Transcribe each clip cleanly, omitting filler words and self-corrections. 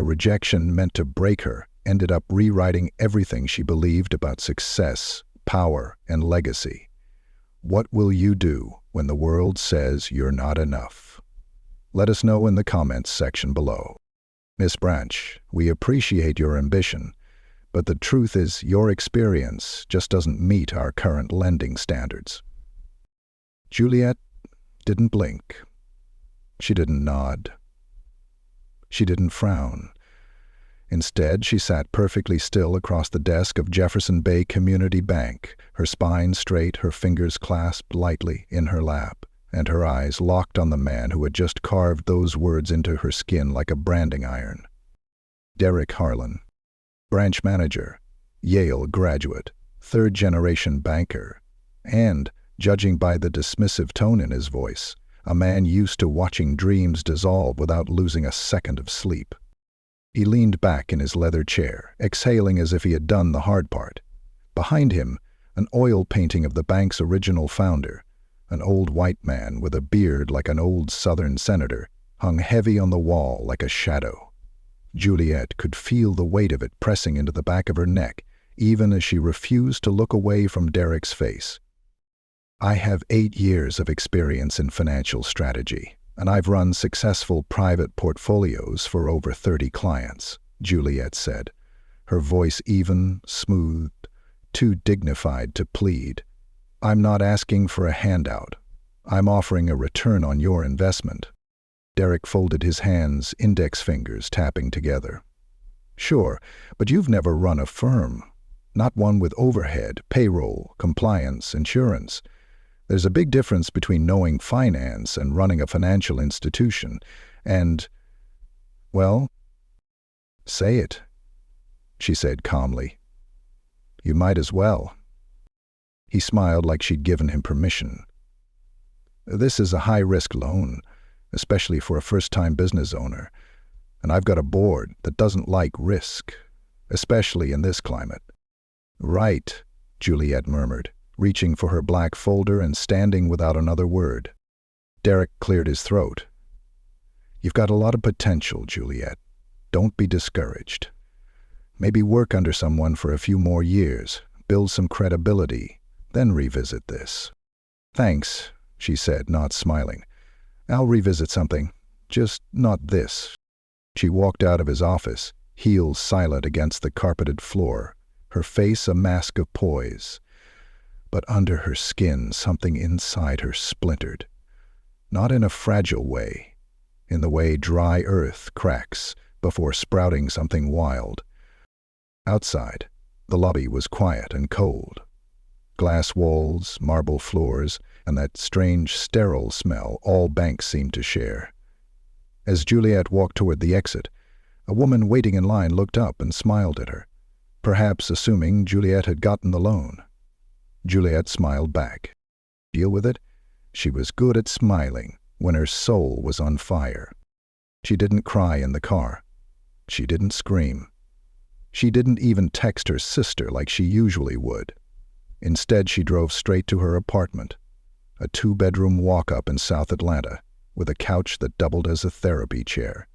rejection meant to break her ended up rewriting everything she believed about success, power, and legacy. What will you do when the world says you're not enough? Let us know in the comments section below. Miss Branch, we appreciate your ambition, but the truth is your experience just doesn't meet our current lending standards. Juliette didn't blink. She didn't nod. She didn't frown. Instead, she sat perfectly still across the desk of Jefferson Bay Community Bank, her spine straight, her fingers clasped lightly in her lap, and her eyes locked on the man who had just carved those words into her skin like a branding iron. Derek Harlan, branch manager, Yale graduate, third-generation banker, and, judging by the dismissive tone in his voice, a man used to watching dreams dissolve without losing a second of sleep. He leaned back in his leather chair, exhaling as if he had done the hard part. Behind him, an oil painting of the bank's original founder, an old white man with a beard like an old Southern senator, hung heavy on the wall like a shadow. Juliette could feel the weight of it pressing into the back of her neck, even as she refused to look away from Derek's face. I have 8 years of experience in financial strategy, and I've run successful private portfolios for over 30 clients, Juliette said, her voice even, smooth, too dignified to plead. I'm not asking for a handout. I'm offering a return on your investment. Derek folded his hands, index fingers tapping together. Sure, but you've never run a firm. Not one with overhead, payroll, compliance, insurance. There's a big difference between knowing finance and running a financial institution, and, well, say it, she said calmly. You might as well. He smiled like she'd given him permission. This is a high-risk loan, especially for a first-time business owner, and I've got a board that doesn't like risk, especially in this climate. Right, Juliette murmured, reaching for her black folder and standing without another word. Derek cleared his throat. You've got a lot of potential, Juliette. Don't be discouraged. Maybe work under someone for a few more years, build some credibility, then revisit this. Thanks, she said, not smiling. I'll revisit something, just not this. She walked out of his office, heels silent against the carpeted floor, her face a mask of poise. But under her skin, something inside her splintered. Not in a fragile way, in the way dry earth cracks before sprouting something wild. Outside, the lobby was quiet and cold. Glass walls, marble floors, and that strange sterile smell all banks seemed to share. As Juliette walked toward the exit, a woman waiting in line looked up and smiled at her, perhaps assuming Juliette had gotten the loan. Juliette smiled back. Deal with it? She was good at smiling when her soul was on fire. She didn't cry in the car. She didn't scream. She didn't even text her sister like she usually would. Instead, she drove straight to her apartment, a 2-bedroom walk-up in South Atlanta, with a couch that doubled as a therapy chair,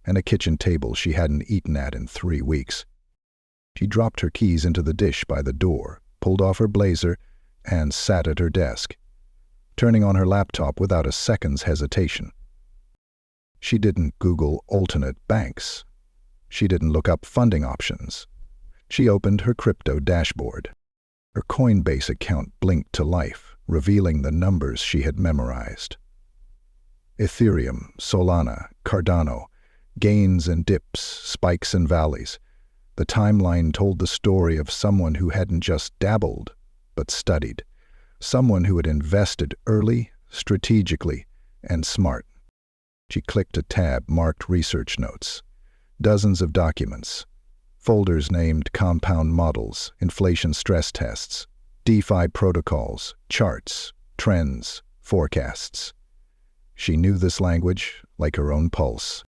and a kitchen table she hadn't eaten at in 3 weeks. She dropped her keys into the dish by the door, pulled off her blazer, and sat at her desk, turning on her laptop without a second's hesitation. She didn't Google alternate banks. She didn't look up funding options. She opened her crypto dashboard. Her Coinbase account blinked to life, revealing the numbers she had memorized. Ethereum, Solana, Cardano, gains and dips, spikes and valleys. The timeline told the story of someone who hadn't just dabbled, but studied. Someone who had invested early, strategically, and smart. She clicked a tab marked Research Notes. Dozens of documents. Folders named Compound Models, Inflation Stress Tests, DeFi Protocols, Charts, Trends, Forecasts. She knew this language like her own pulse.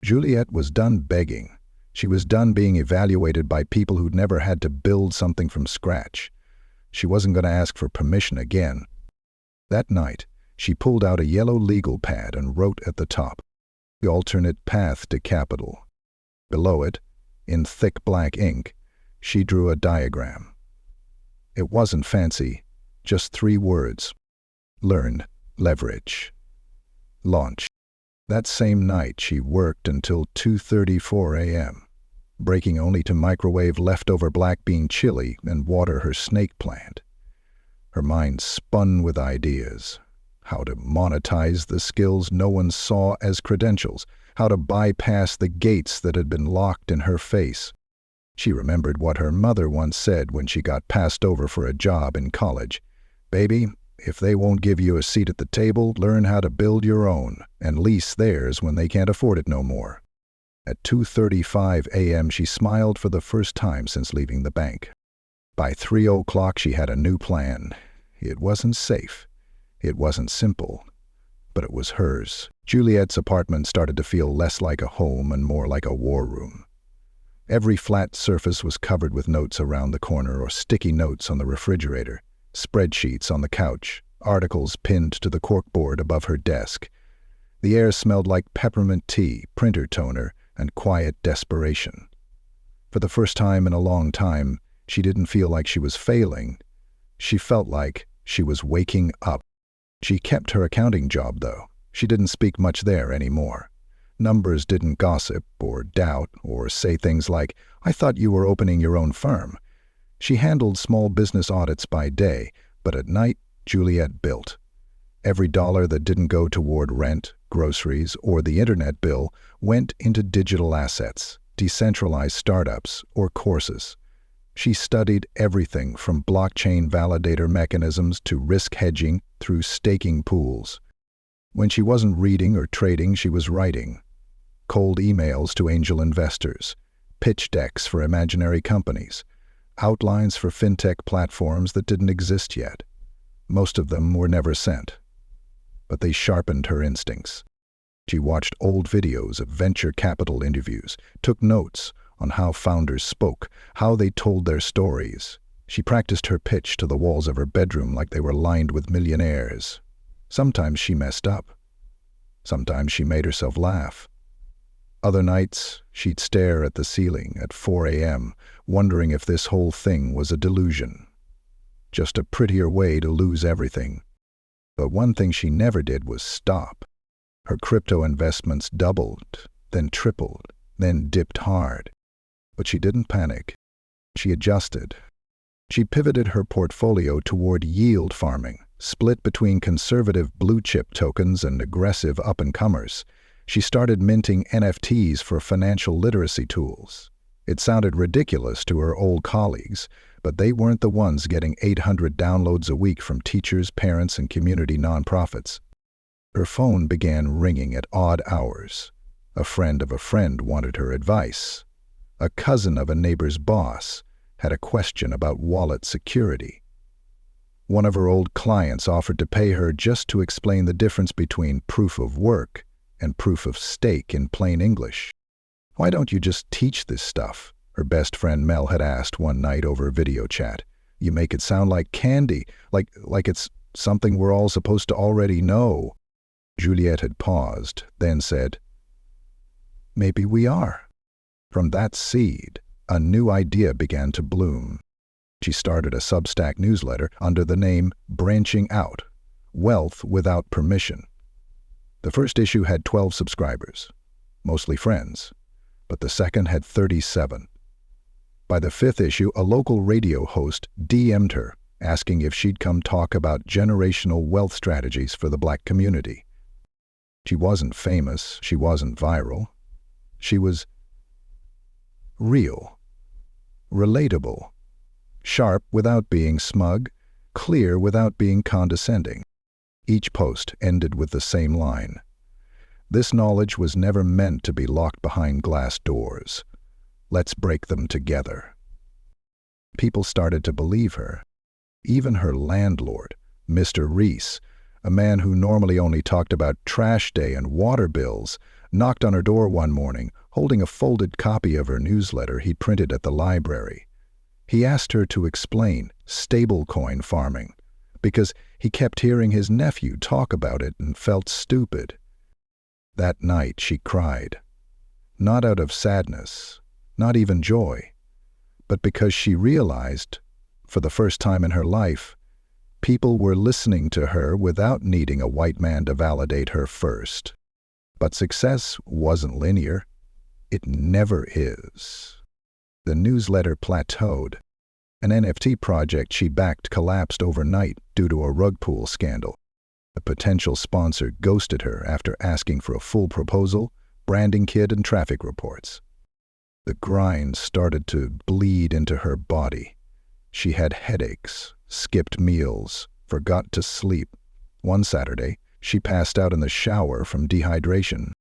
Juliette was done begging. She was done being evaluated by people who'd never had to build something from scratch. She wasn't going to ask for permission again. That night, she pulled out a yellow legal pad and wrote at the top, "The alternate path to capital." Below it, in thick black ink, she drew a diagram. It wasn't fancy, just 3 words: learn, leverage, launch. That same night she worked until 2:34 a.m., breaking only to microwave leftover black bean chili and water her snake plant. Her mind spun with ideas: how to monetize the skills no one saw as credentials, how to bypass the gates that had been locked in her face. She remembered what her mother once said when she got passed over for a job in college: "Baby, if they won't give you a seat at the table, learn how to build your own and lease theirs when they can't afford it no more." At 2:35 a.m. she smiled for the first time since leaving the bank. By 3 o'clock she had a new plan. It wasn't safe. It wasn't simple. But it was hers. Juliette's apartment started to feel less like a home and more like a war room. Every flat surface was covered with notes around the corner or sticky notes on the refrigerator, spreadsheets on the couch, articles pinned to the corkboard above her desk. The air smelled like peppermint tea, printer toner, and quiet desperation. For the first time in a long time, she didn't feel like she was failing. She felt like she was waking up. She kept her accounting job, though. She didn't speak much there anymore. Numbers didn't gossip or doubt or say things like, "I thought you were opening your own firm." She handled small business audits by day, but at night, Juliette built. Every dollar that didn't go toward rent, groceries, or the internet bill went into digital assets, decentralized startups, or courses. She studied everything from blockchain validator mechanisms to risk hedging through staking pools. When she wasn't reading or trading, she was writing. Cold emails to angel investors, pitch decks for imaginary companies, outlines for fintech platforms that didn't exist yet. Most of them were never sent, but they sharpened her instincts. She watched old videos of venture capital interviews, took notes on how founders spoke, how they told their stories. She practiced her pitch to the walls of her bedroom like they were lined with millionaires. Sometimes she messed up. Sometimes she made herself laugh. Other nights, she'd stare at the ceiling at 4 a.m., wondering if this whole thing was a delusion. Just a prettier way to lose everything. But one thing she never did was stop. Her crypto investments doubled, then tripled, then dipped hard. But she didn't panic. She adjusted. She pivoted her portfolio toward yield farming, split between conservative blue-chip tokens and aggressive up-and-comers. She started minting NFTs for financial literacy tools. It sounded ridiculous to her old colleagues, but they weren't the ones getting 800 downloads a week from teachers, parents, and community nonprofits. Her phone began ringing at odd hours. A friend of a friend wanted her advice. A cousin of a neighbor's boss had a question about wallet security. One of her old clients offered to pay her just to explain the difference between proof of work and proof of stake in plain English. "Why don't you just teach this stuff?" her best friend Mel had asked one night over video chat. "You make it sound like candy, like it's something we're all supposed to already know." Juliette had paused, then said, "Maybe we are." From that seed, a new idea began to bloom. She started a Substack newsletter under the name Branching Out, Wealth Without Permission. The first issue had 12 subscribers, mostly friends, but the second had 37. By the 5th issue, a local radio host DM'd her, asking if she'd come talk about generational wealth strategies for the Black community. She wasn't famous, she wasn't viral. She was real, relatable, sharp without being smug, clear without being condescending. Each post ended with the same line: "This knowledge was never meant to be locked behind glass doors. Let's break them together." People started to believe her. Even her landlord, Mr. Reese, a man who normally only talked about trash day and water bills, knocked on her door one morning, holding a folded copy of her newsletter he'd printed at the library. He asked her to explain stablecoin farming, because he kept hearing his nephew talk about it and felt stupid. That night she cried. not out of sadness, not even joy, but because she realized, for the first time in her life, people were listening to her without needing a white man to validate her first. But success wasn't linear. It never is. The newsletter plateaued. An NFT project she backed collapsed overnight due to a rug pull scandal. A potential sponsor ghosted her after asking for a full proposal, branding kit, and traffic reports. The grind started to bleed into her body. She had headaches, skipped meals, forgot to sleep. One Saturday, she passed out in the shower from dehydration.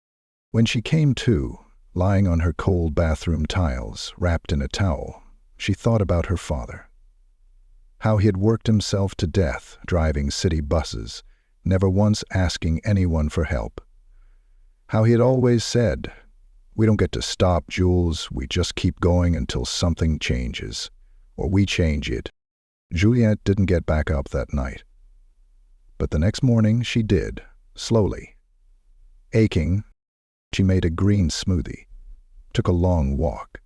When she came to, lying on her cold bathroom tiles, wrapped in a towel, she thought about her father. How he had worked himself to death driving city buses, never once asking anyone for help. How he had always said, "We don't get to stop, Jules, we just keep going until something changes, or we change it." Juliette didn't get back up that night. But the next morning she did, slowly. Aching, she made a green smoothie, took a long walk,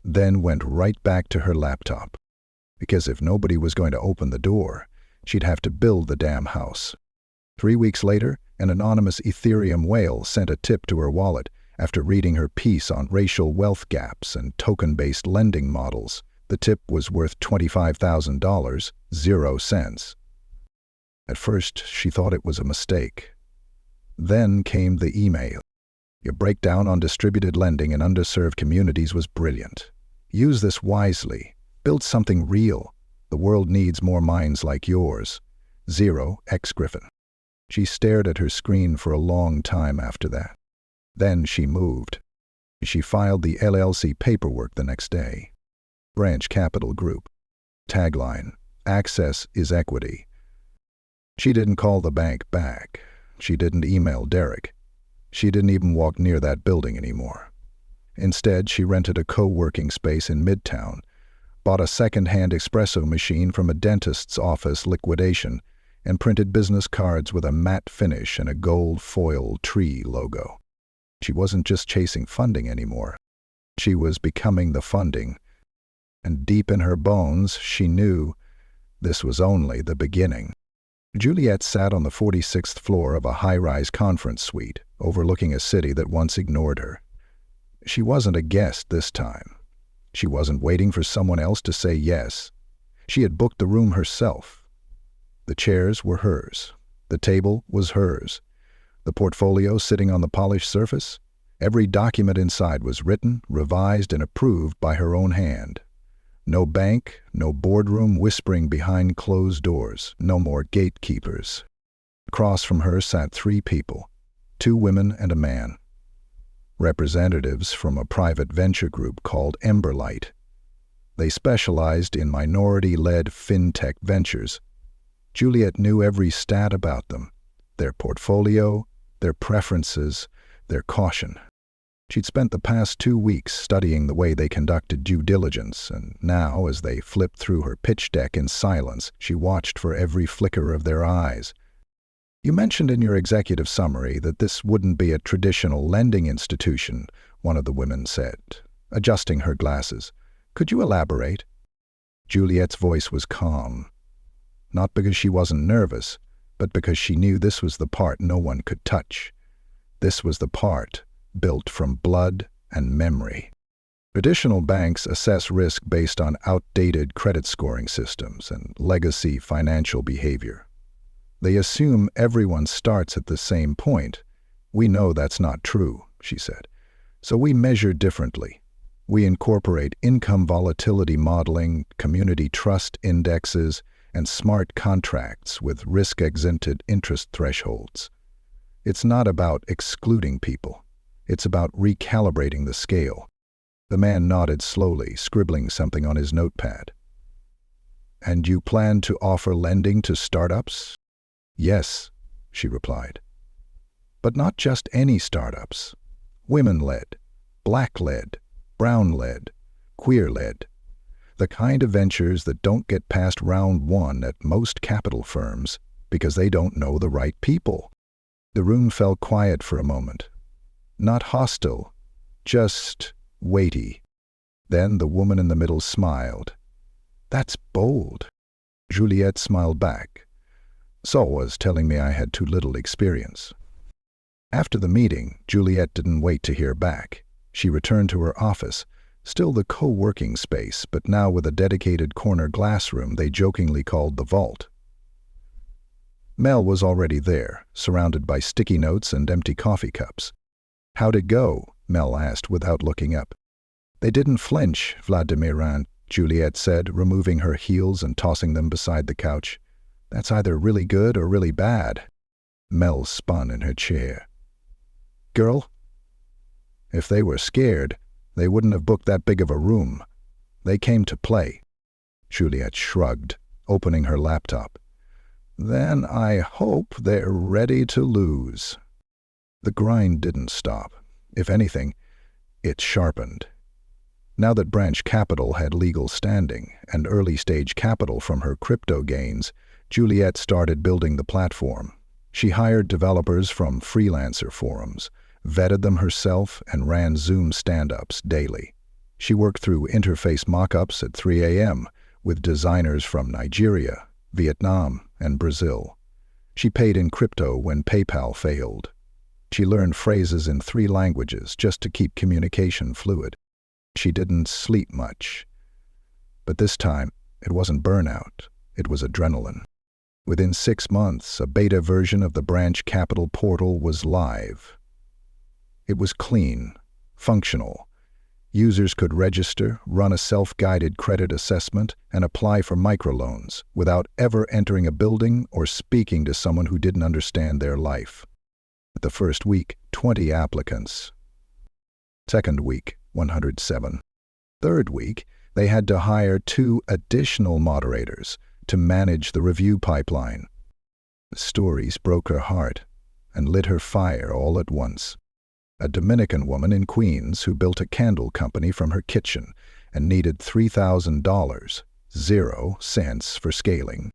then went right back to her laptop. Because if nobody was going to open the door, she'd have to build the damn house. 3 weeks later, an anonymous Ethereum whale sent a tip to her wallet after reading her piece on racial wealth gaps and token-based lending models. The tip was worth $25,000, 0 cents. At first, she thought it was a mistake. Then came the email. Your breakdown on distributed lending in underserved communities was brilliant. Use this wisely. Build something real. The world needs more minds like yours. 0x Griffin. She stared at her screen for a long time after that. Then she moved. She filed the LLC paperwork the next day. Branch Capital Group. Tagline, access is equity. She didn't call the bank back. She didn't email Derek. She didn't even walk near that building anymore. Instead, she rented a co-working space in Midtown, bought a second-hand espresso machine from a dentist's office liquidation, and printed business cards with a matte finish and a gold foil tree logo. She wasn't just chasing funding anymore. She was becoming the funding. And deep in her bones, she knew this was only the beginning. Juliette sat on the 46th floor of a high-rise conference suite, overlooking a city that once ignored her. She wasn't a guest this time. She wasn't waiting for someone else to say yes. She had booked the room herself. The chairs were hers. The table was hers. The portfolio sitting on the polished surface, every document inside was written, revised, and approved by her own hand. No bank, no boardroom whispering behind closed doors, no more gatekeepers. Across from her sat 3 people, 2 women and a man. Representatives from a private venture group called Emberlight. They specialized in minority-led fintech ventures. Juliette knew every stat about them, their portfolio, their preferences, their caution. She'd spent the past 2 weeks studying the way they conducted due diligence, and now, as they flipped through her pitch deck in silence, she watched for every flicker of their eyes. You mentioned in your executive summary that this wouldn't be a traditional lending institution, one of the women said, adjusting her glasses. Could you elaborate? Juliette's voice was calm. Not because she wasn't nervous, but because she knew this was the part no one could touch. This was the part built from blood and memory. Traditional banks assess risk based on outdated credit scoring systems and legacy financial behavior. They assume everyone starts at the same point. We know that's not true, she said. So we measure differently. We incorporate income volatility modeling, community trust indexes, and smart contracts with risk-exempted interest thresholds. It's not about excluding people. It's about recalibrating the scale. The man nodded slowly, scribbling something on his notepad. And you plan to offer lending to startups? Yes, she replied. But not just any startups. Women-led, black-led, brown-led, queer-led. The kind of ventures that don't get past round 1 at most capital firms because they don't know the right people. The room fell quiet for a moment. Not hostile, just weighty. Then the woman in the middle smiled. "That's bold." Juliette smiled back. "Saul was telling me I had too little experience." After the meeting, Juliette didn't wait to hear back. She returned to her office, still the co-working space, but now with a dedicated corner glass room they jokingly called the vault. Mel was already there, surrounded by sticky notes and empty coffee cups. "How'd it go?" Mel asked without looking up. "They didn't flinch, Vladimiran," Juliette said, removing her heels and tossing them beside the couch. "That's either really good or really bad." Mel spun in her chair. "Girl, if they were scared, they wouldn't have booked that big of a room. They came to play." Juliette shrugged, opening her laptop. "Then I hope they're ready to lose." The grind didn't stop. If anything, it sharpened. Now that Branch Capital had legal standing and early-stage capital from her crypto gains, Juliette started building the platform. She hired developers from freelancer forums, vetted them herself, and ran Zoom stand-ups daily. She worked through interface mock-ups at 3 a.m. with designers from Nigeria, Vietnam, and Brazil. She paid in crypto when PayPal failed. She learned phrases in 3 languages just to keep communication fluid. She didn't sleep much. But this time, it wasn't burnout, it was adrenaline. Within 6 months, a beta version of the Branch Capital portal was live. It was clean, functional. Users could register, run a self-guided credit assessment, and apply for microloans without ever entering a building or speaking to someone who didn't understand their life. The first week, 20 applicants. Second week, 107. Third week, they had to hire 2 additional moderators to manage the review pipeline. The stories broke her heart and lit her fire all at once. A Dominican woman in Queens who built a candle company from her kitchen and needed $3,000, 0 cents for scaling.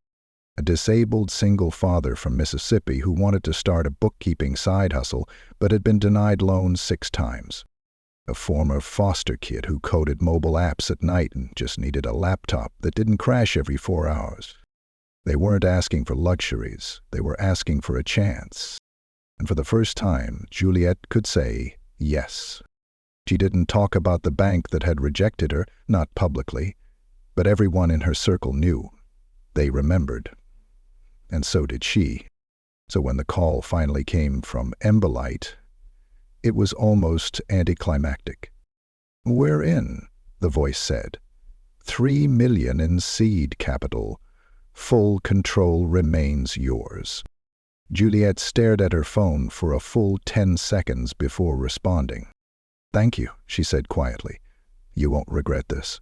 A disabled single father from Mississippi who wanted to start a bookkeeping side hustle but had been denied loans 6 times. A former foster kid who coded mobile apps at night and just needed a laptop that didn't crash every 4 hours. They weren't asking for luxuries, they were asking for a chance. And for the first time, Juliette could say yes. She didn't talk about the bank that had rejected her, not publicly, but everyone in her circle knew. They remembered. And so did she. So when the call finally came from Embolite, it was almost anticlimactic. "We're in," the voice said. $3 million in seed capital. Full control remains yours." Juliette stared at her phone for a full 10 seconds before responding. "Thank you," she said quietly. "You won't regret this."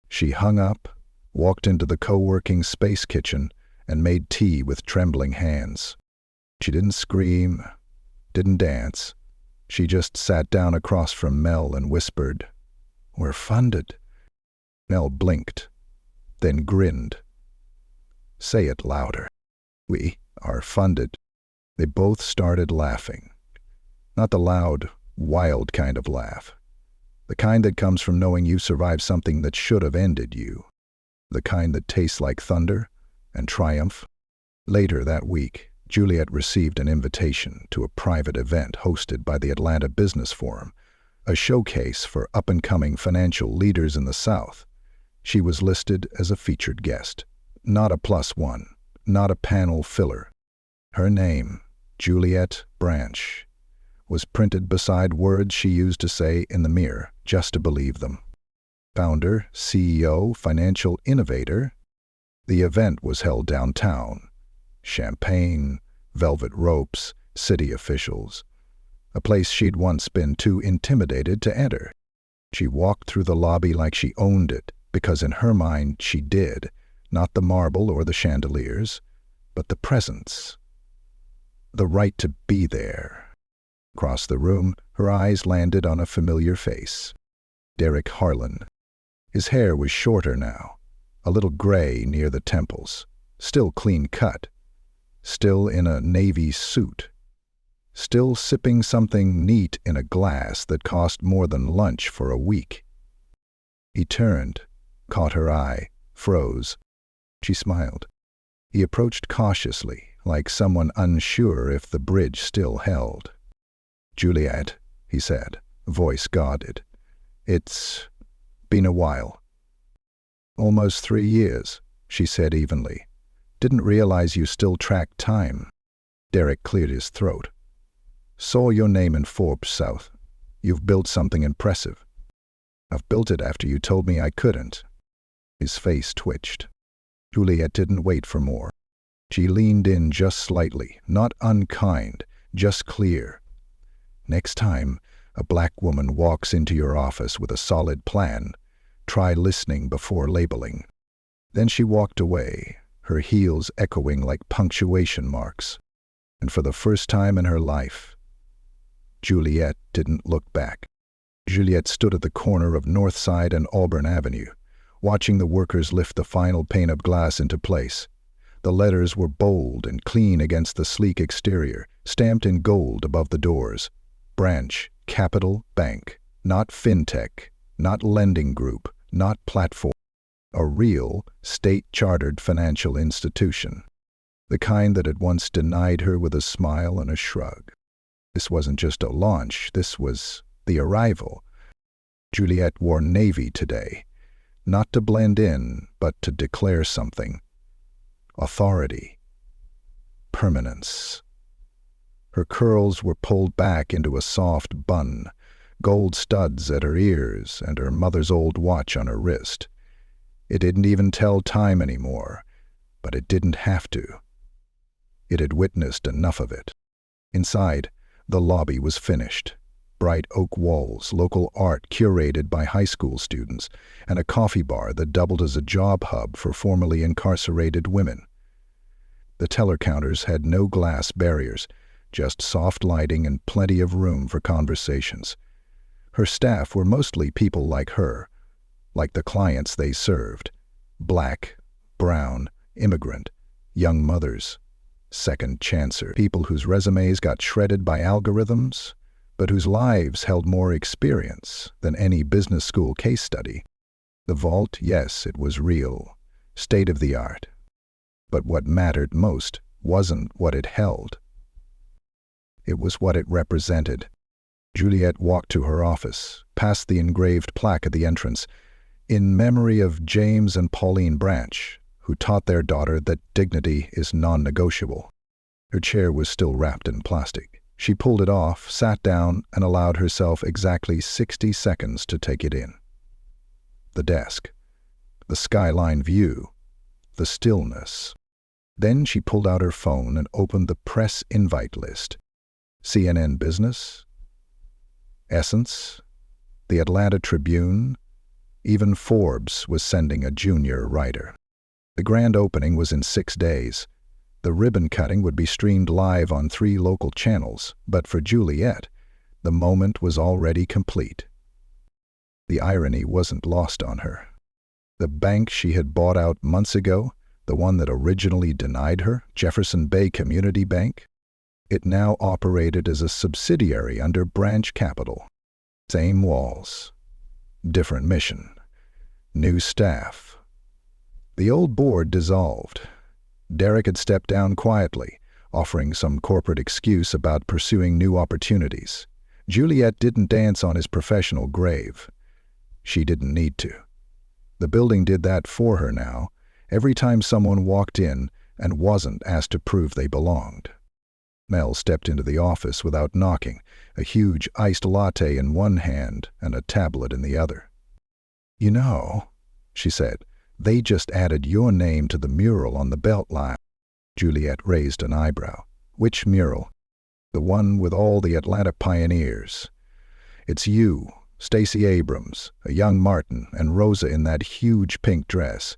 She hung up, walked into the co-working space kitchen, and made tea with trembling hands. She didn't scream, didn't dance. She just sat down across from Mel and whispered, "We're funded." Mel blinked, then grinned. "Say it louder." "We are funded." They both started laughing. Not the loud, wild kind of laugh. The kind that comes from knowing you survived something that should have ended you. The kind that tastes like thunder and triumph. Later that week, Juliette received an invitation to a private event hosted by the Atlanta Business Forum, a showcase for up-and-coming financial leaders in the South. She was listed as a featured guest. Not a +1, not a panel filler. Her name, Juliette Branch, was printed beside words she used to say in the mirror just to believe them. Founder, CEO, financial innovator. The event was held downtown. Champagne, velvet ropes, city officials. A place she'd once been too intimidated to enter. She walked through the lobby like she owned it, because in her mind she did, not the marble or the chandeliers, but the presence. The right to be there. Across the room, her eyes landed on a familiar face. Derek Harlan. His hair was shorter now, a little gray near the temples, still clean cut, still in a navy suit, still sipping something neat in a glass that cost more than lunch for a week. He turned, caught her eye, froze. She smiled. He approached cautiously, like someone unsure if the bridge still held. "Juliette," he said, voice guarded. "It's been a while." "Almost 3 years," she said evenly. "Didn't realize you still tracked time." Derek cleared his throat. "Saw your name in Forbes South. You've built something impressive." "I've built it after you told me I couldn't." His face twitched. Juliette didn't wait for more. She leaned in just slightly, not unkind, just clear. "Next time a black woman walks into your office with a solid plan, try listening before labeling." Then she walked away, her heels echoing like punctuation marks. And for the first time in her life, Juliette didn't look back. Juliette stood at the corner of Northside and Auburn Avenue, watching the workers lift the final pane of glass into place. The letters were bold and clean against the sleek exterior, stamped in gold above the doors. Branch, Capital Bank, not fintech, not lending group, not platform. A real, state-chartered financial institution. The kind that had once denied her with a smile and a shrug. This wasn't just a launch, this was the arrival. Juliette wore navy today, not to blend in, but to declare something. Authority. Permanence. Her curls were pulled back into a soft bun, gold studs at her ears and her mother's old watch on her wrist. It didn't even tell time anymore, but it didn't have to. It had witnessed enough of it. Inside, the lobby was finished. Bright oak walls, local art curated by high school students, and a coffee bar that doubled as a job hub for formerly incarcerated women. The teller counters had no glass barriers, just soft lighting and plenty of room for conversations. Her staff were mostly people like her, like the clients they served. Black, brown, immigrant, young mothers, second chancer, people whose resumes got shredded by algorithms, but whose lives held more experience than any business school case study. The vault, yes, it was real, state-of-the-art. But what mattered most wasn't what it held. It was what it represented. Juliette walked to her office, past the engraved plaque at the entrance, in memory of James and Pauline Branch, who taught their daughter that dignity is non-negotiable. Her chair was still wrapped in plastic. She pulled it off, sat down, and allowed herself exactly 60 seconds to take it in. The desk, the skyline view, the stillness. Then she pulled out her phone and opened the press invite list. CNN Business, Essence, the Atlanta Tribune, even Forbes was sending a junior writer. The grand opening was in 6 days. The ribbon cutting would be streamed live on 3 local channels, but for Juliette, the moment was already complete. The irony wasn't lost on her. The bank she had bought out months ago, the one that originally denied her, Jefferson Bay Community Bank, it now operated as a subsidiary under Branch Capital. Same walls, different mission, new staff. The old board dissolved. Derek had stepped down quietly, offering some corporate excuse about pursuing new opportunities. Juliette didn't dance on his professional grave. She didn't need to. The building did that for her now, every time someone walked in and wasn't asked to prove they belonged. Mel stepped into the office without knocking, a huge iced latte in one hand and a tablet in the other. "You know," she said, "they just added your name to the mural on the Beltline." Juliette raised an eyebrow. "Which mural?" "The one with all the Atlanta pioneers. It's you, Stacey Abrams, a young Martin, and Rosa in that huge pink dress.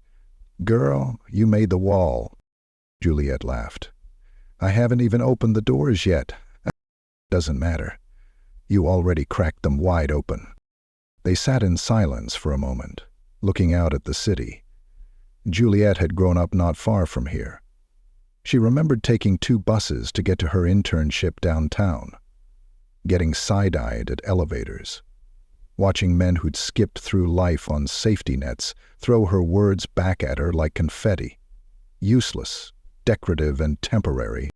Girl, you made the wall." Juliette laughed. "I haven't even opened the doors yet." "Doesn't matter. You already cracked them wide open." They sat in silence for a moment, looking out at the city. Juliette had grown up not far from here. She remembered taking 2 buses to get to her internship downtown, getting side-eyed at elevators, watching men who'd skipped through life on safety nets throw her words back at her like confetti. Useless, decorative, and temporary.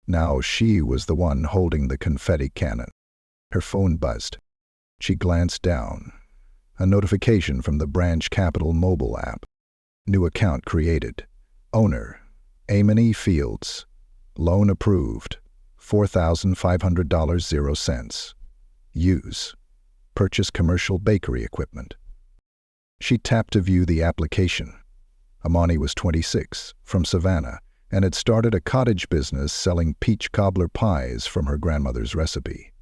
Now she was the one holding the confetti cannon. Her phone buzzed. She glanced down. A notification from the Branch Capital mobile app. New account created. Owner, Amony Fields. Loan approved. $4,500.00. Use. Purchase commercial bakery equipment. She tapped to view the application. Amani was 26, from Savannah, and had started a cottage business selling peach cobbler pies from her grandmother's recipe.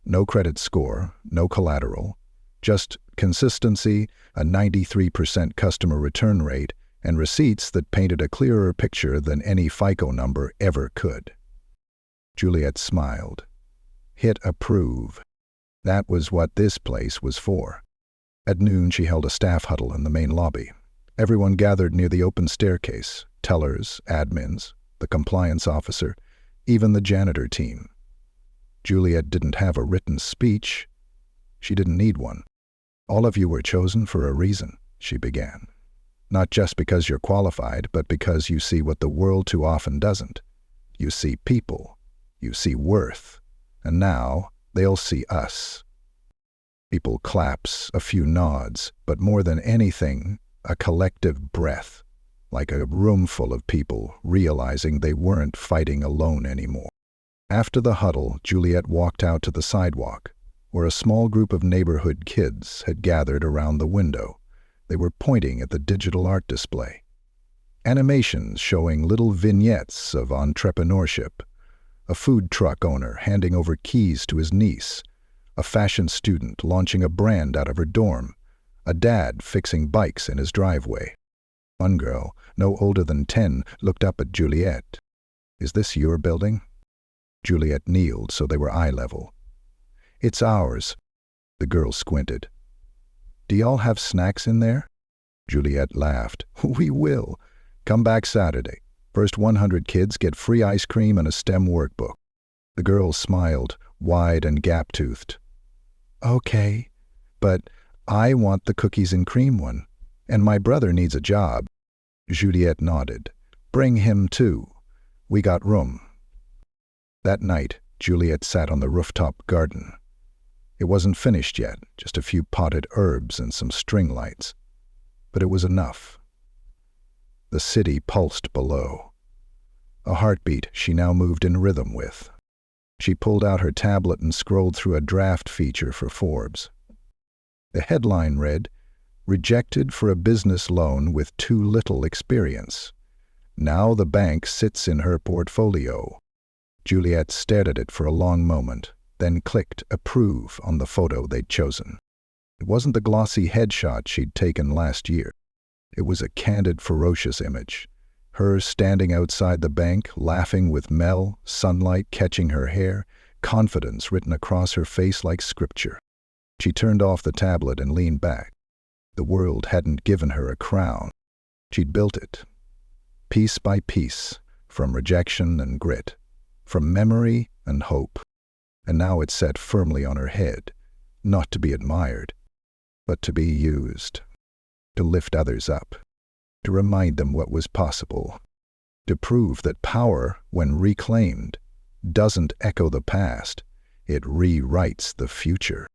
No credit score, no collateral, just consistency, a 93% customer return rate, and receipts that painted a clearer picture than any FICO number ever could. Juliette smiled. Hit approve. That was what this place was for. At noon, she held a staff huddle in the main lobby. Everyone gathered near the open staircase, tellers, admins, the compliance officer, even the janitor team. Juliette didn't have a written speech. She didn't need one. All of you were chosen for a reason, she began. Not just because you're qualified, but because you see what the world too often doesn't. You see people. You see worth. And now they'll see us. People claps, a few nods, but more than anything, a collective breath, like a room full of people realizing they weren't fighting alone anymore. After the huddle, Juliette walked out to the sidewalk, where a small group of neighborhood kids had gathered around the window. They were pointing at the digital art display. Animations showing little vignettes of entrepreneurship. A food truck owner handing over keys to his niece. A fashion student launching a brand out of her dorm. A dad fixing bikes in his driveway. One girl, no older than 10, looked up at Juliette. Is this your building? Juliette kneeled so they were eye level. It's ours. The girl squinted. Do y'all have snacks in there? Juliette laughed. We will. Come back Saturday. First 100 kids get free ice cream and a STEM workbook. The girl smiled, wide and gap-toothed. Okay, but I want the cookies and cream one, and my brother needs a job. Juliette nodded. Bring him too. We got room. That night, Juliette sat on the rooftop garden. It wasn't finished yet, just a few potted herbs and some string lights. But it was enough. The city pulsed below. A heartbeat she now moved in rhythm with. She pulled out her tablet and scrolled through a draft feature for Forbes. The headline read, Rejected for a business loan with too little experience. Now the bank sits in her portfolio. Juliette stared at it for a long moment, then clicked approve on the photo they'd chosen. It wasn't the glossy headshot she'd taken last year. It was a candid, ferocious image. Her standing outside the bank, laughing with Mel, sunlight catching her hair, confidence written across her face like scripture. She turned off the tablet and leaned back. The world hadn't given her a crown. She'd built it. Piece by piece, from rejection and grit, from memory and hope. And now it sat firmly on her head, not to be admired, but to be used, to lift others up, to remind them what was possible, to prove that power, when reclaimed, doesn't echo the past, it rewrites the future.